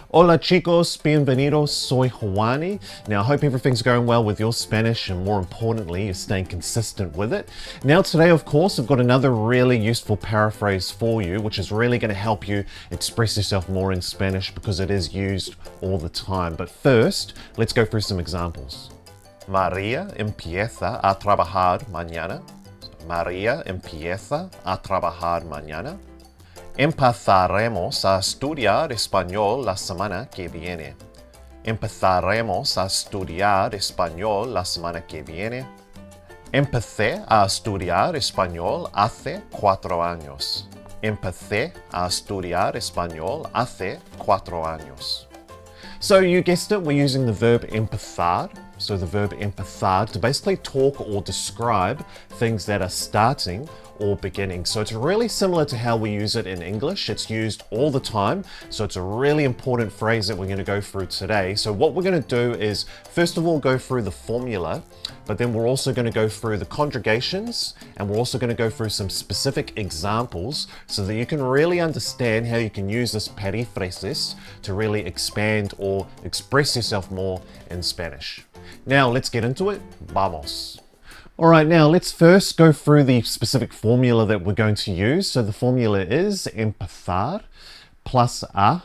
Hola chicos, bienvenidos, soy Juani. Now I hope everything's going well with your Spanish and more importantly, you're staying consistent with it. Now today, of course, I've got another really useful paraphrase for you, which is really going to help you express yourself more in Spanish because it is used all the time. But first, let's go through some examples. María empieza a trabajar mañana. María empieza a trabajar mañana. Empezaremos a estudiar español la semana que viene. Empezaremos a estudiar español la semana que viene. Empecé a estudiar español hace 4 años. Empecé a estudiar español hace 4 años. So you guessed it, we're using the verb empezar. So the verb empezar to basically talk or describe things that are starting or beginning. So it's really similar to how we use it in English. It's used all the time. So it's a really important phrase that we're going to go through today. So what we're going to do is, first of all, go through the formula, but then we're also going to go through the conjugations, and we're also going to go through some specific examples so that you can really understand how you can use this perífrasis to really expand or express yourself more in Spanish. Now let's get into it. Vamos. All right, now let's first go through the specific formula that we're going to use. So the formula is empezar plus a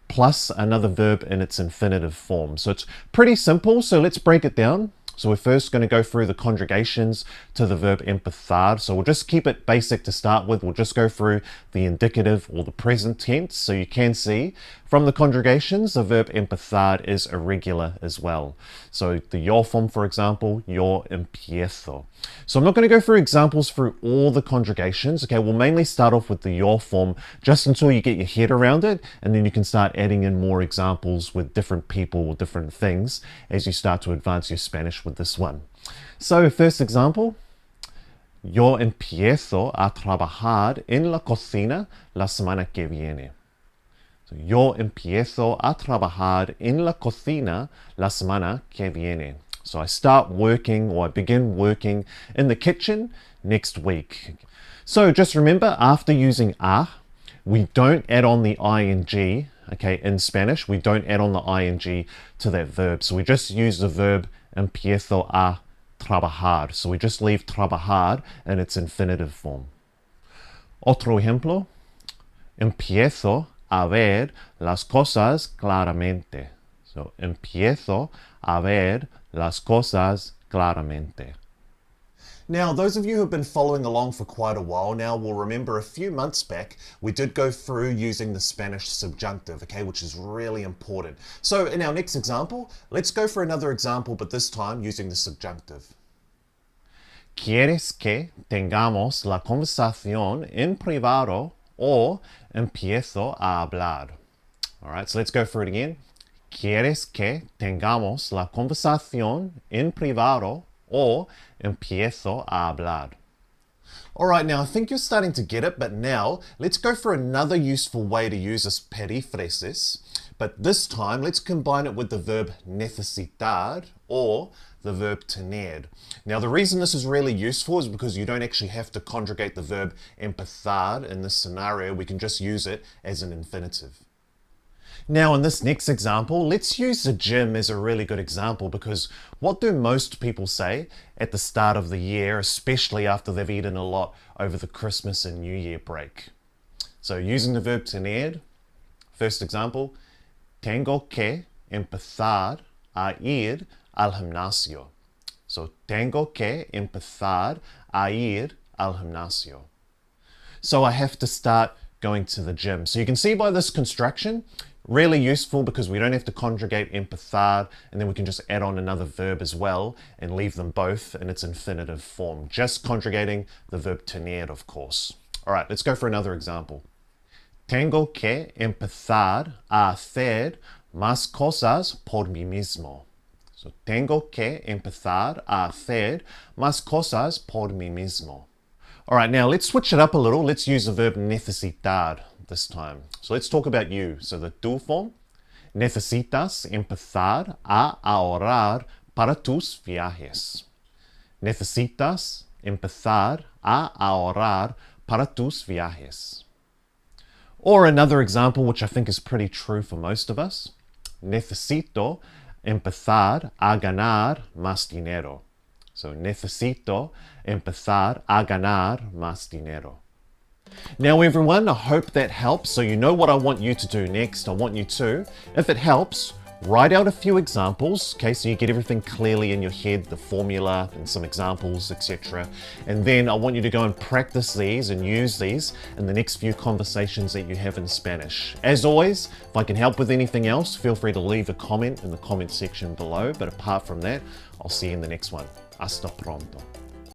plus another verb in its infinitive form. So it's pretty simple. So let's break it down. So we're first going to go through the conjugations to the verb empezar. So we'll just keep it basic to start with. We'll just go through the indicative or the present tense. So you can see from the conjugations, the verb empezar is irregular as well. So the yo form, for example, yo empiezo. So I'm not going to go through examples through all the conjugations. Okay, we'll mainly start off with the yo form just until you get your head around it, and then you can start adding in more examples with different people or different things as you start to advance your Spanish with this one. So first example, yo empiezo a trabajar en la cocina la semana que viene. So, yo empiezo a trabajar en la cocina la semana que viene. So I start working, or I begin working in the kitchen next week. So just remember, after using a, we don't add on the ing. Okay, in Spanish, we don't add on the ing to that verb. So we just use the verb empiezo a trabajar. So we just leave trabajar in its infinitive form. Otro ejemplo, empiezo a ver las cosas claramente. So empiezo a ver las cosas claramente. Now, those of you who have been following along for quite a while now will remember a few months back, we did go through using the Spanish subjunctive, okay, which is really important. So in our next example, let's go for another example, but this time using the subjunctive. ¿Quieres que tengamos la conversación en privado o empiezo a hablar? All right, so let's go through it again. ¿Quieres que tengamos la conversación en privado o empiezo a hablar? All right, now I think you're starting to get it, but now let's go for another useful way to use this perífrasis, but this time let's combine it with the verb necesitar or the verb tener. Now the reason this is really useful is because you don't actually have to conjugate the verb empezar in this scenario. We can just use it as an infinitive. Now in this next example, let's use the gym as a really good example, because what do most people say at the start of the year, especially after they've eaten a lot over the Christmas and New Year break? So using the verb tener, first example, tengo que empezar a ir al gimnasio. So tengo que empezar a ir al gimnasio. So I have to start going to the gym. So you can see by this construction, really useful because we don't have to conjugate empezar, and then we can just add on another verb as well and leave them both in its infinitive form. Just conjugating the verb tener, of course. All right, let's go for another example. Tengo que empezar a hacer más cosas por mí mismo. So tengo que empezar a hacer más cosas por mí mismo. All right, now let's switch it up a little. Let's use the verb necesitar this time. So let's talk about you. So the tú form, necesitas empezar a ahorrar para tus viajes. Necesitas empezar a ahorrar para tus viajes. Or another example, which I think is pretty true for most of us. Necesito empezar a ganar más dinero. So, necesito empezar a ganar más dinero. Now everyone, I hope that helps. So you know what I want you to do next. I want you to, if it helps, write out a few examples, okay, so you get everything clearly in your head, the formula and some examples, etc. And then I want you to go and practice these and use these in the next few conversations that you have in Spanish. As always, if I can help with anything else, feel free to leave a comment in the comment section below. But apart from that, I'll see you in the next one. Hasta pronto.